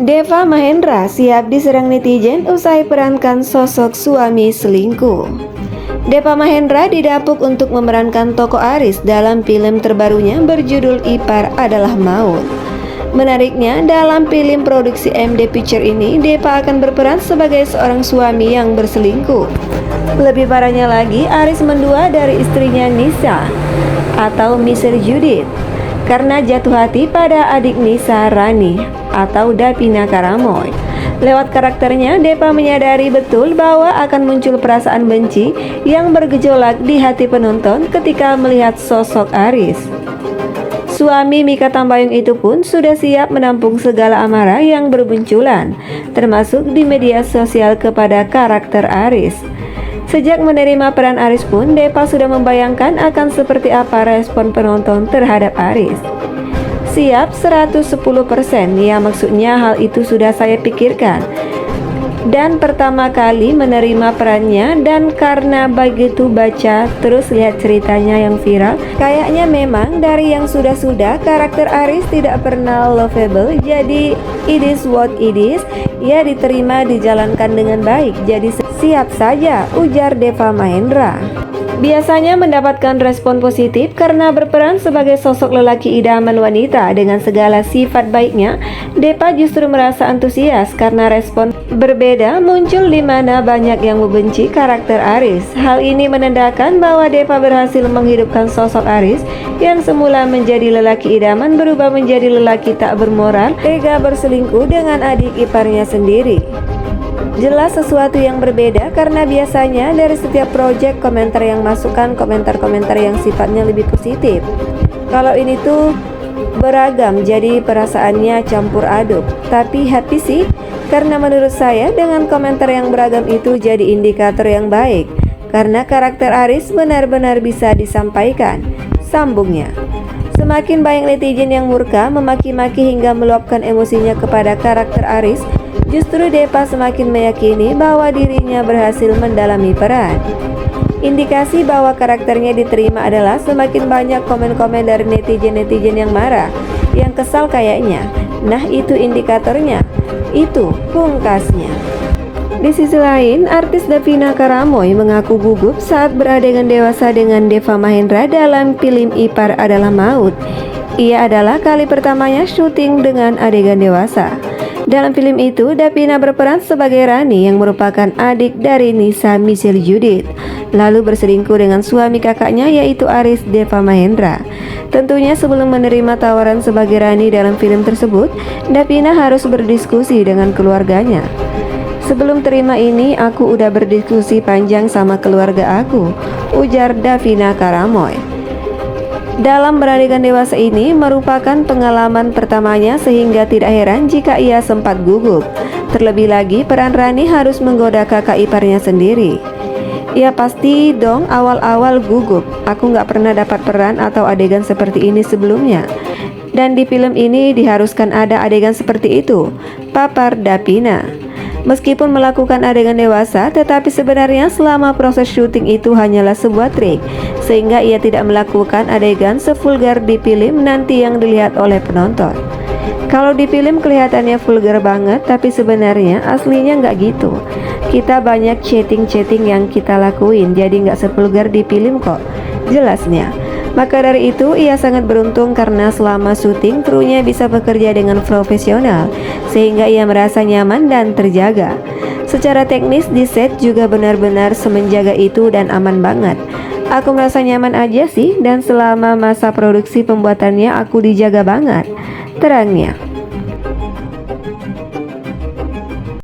Deva Mahendra siap diserang netizen usai perankan sosok suami selingkuh. Deva Mahendra didapuk untuk memerankan tokoh Aris dalam film terbarunya berjudul Ipar Adalah Maut. Menariknya, dalam film produksi MD Picture ini, Deva akan berperan sebagai seorang suami yang berselingkuh. Lebih parahnya lagi, Aris mendua dari istrinya Nisa atau Michelle Judith karena jatuh hati pada adik Nisa, Rani atau Davina Karamoy. Lewat karakternya, Deva menyadari betul bahwa akan muncul perasaan benci yang bergejolak di hati penonton ketika melihat sosok Aris. Suami Mikha Tambayong itu pun sudah siap menampung segala amarah yang bermunculan, termasuk di media sosial kepada karakter Aris. Sejak menerima peran Aris pun, Deva sudah membayangkan akan seperti apa respon penonton terhadap Aris. Siap 110%, ya maksudnya hal itu sudah saya pikirkan. Dan pertama kali menerima perannya, dan karena begitu baca terus lihat ceritanya yang viral, kayaknya memang dari yang sudah-sudah karakter Aris tidak pernah lovable, jadi it is what it is, ya diterima dijalankan dengan baik, jadi siap saja, ujar Deva Mahendra. Biasanya mendapatkan respon positif karena berperan sebagai sosok lelaki idaman wanita dengan segala sifat baiknya. Deva justru merasa antusias karena respon berbeda muncul di mana banyak yang membenci karakter Aris. Hal ini menandakan bahwa Deva berhasil menghidupkan sosok Aris yang semula menjadi lelaki idaman berubah menjadi lelaki tak bermoral, tega berselingkuh dengan adik iparnya sendiri. Jelas sesuatu yang berbeda karena biasanya dari setiap proyek komentar yang masukkan komentar-komentar yang sifatnya lebih positif. Kalau ini tuh beragam, jadi perasaannya campur aduk. Tapi happy sih, karena menurut saya dengan komentar yang beragam itu jadi indikator yang baik, karena karakter Aris benar-benar bisa disampaikan, sambungnya. Semakin banyak netizen yang murka, memaki-maki hingga meluapkan emosinya kepada karakter Aris, justru Deva semakin meyakini bahwa dirinya berhasil mendalami peran. Indikasi bahwa karakternya diterima adalah semakin banyak komen-komen dari netizen-netizen yang marah, yang kesal kayaknya. Nah, itu indikatornya. Itu pungkasnya. Di sisi lain, artis Davina Karamoy mengaku gugup saat beradegan dewasa dengan Deva Mahendra dalam film Ipar Adalah Maut. Ia adalah kali pertamanya syuting dengan adegan dewasa. Dalam film itu, Davina berperan sebagai Rani yang merupakan adik dari Nisa Michelle Judith, lalu berselingkuh dengan suami kakaknya yaitu Aris Deva Mahendra. Tentunya sebelum menerima tawaran sebagai Rani dalam film tersebut, Davina harus berdiskusi dengan keluarganya. Sebelum terima ini, aku udah berdiskusi panjang sama keluarga aku, ujar Davina Karamoy. Dalam beradegan dewasa ini merupakan pengalaman pertamanya sehingga tidak heran jika ia sempat gugup. Terlebih lagi peran Rani harus menggoda kakak iparnya sendiri. Ya pasti dong awal-awal gugup. Aku nggak pernah dapat peran atau adegan seperti ini sebelumnya. Dan di film ini diharuskan ada adegan seperti itu, papar Davina. Meskipun melakukan adegan dewasa, tetapi sebenarnya selama proses syuting itu hanyalah sebuah trik, sehingga ia tidak melakukan adegan sevulgar di film nanti yang dilihat oleh penonton. Kalau di film kelihatannya vulgar banget, tapi sebenarnya aslinya nggak gitu. Kita banyak chatting-chatting yang kita lakuin, jadi nggak sevulgar di film kok, jelasnya. Maka dari itu ia sangat beruntung karena selama syuting krunya bisa bekerja dengan profesional sehingga ia merasa nyaman dan terjaga. Secara teknis di set juga benar-benar semenjaga itu dan aman banget. Aku merasa nyaman aja sih dan selama masa produksi pembuatannya aku dijaga banget, terangnya.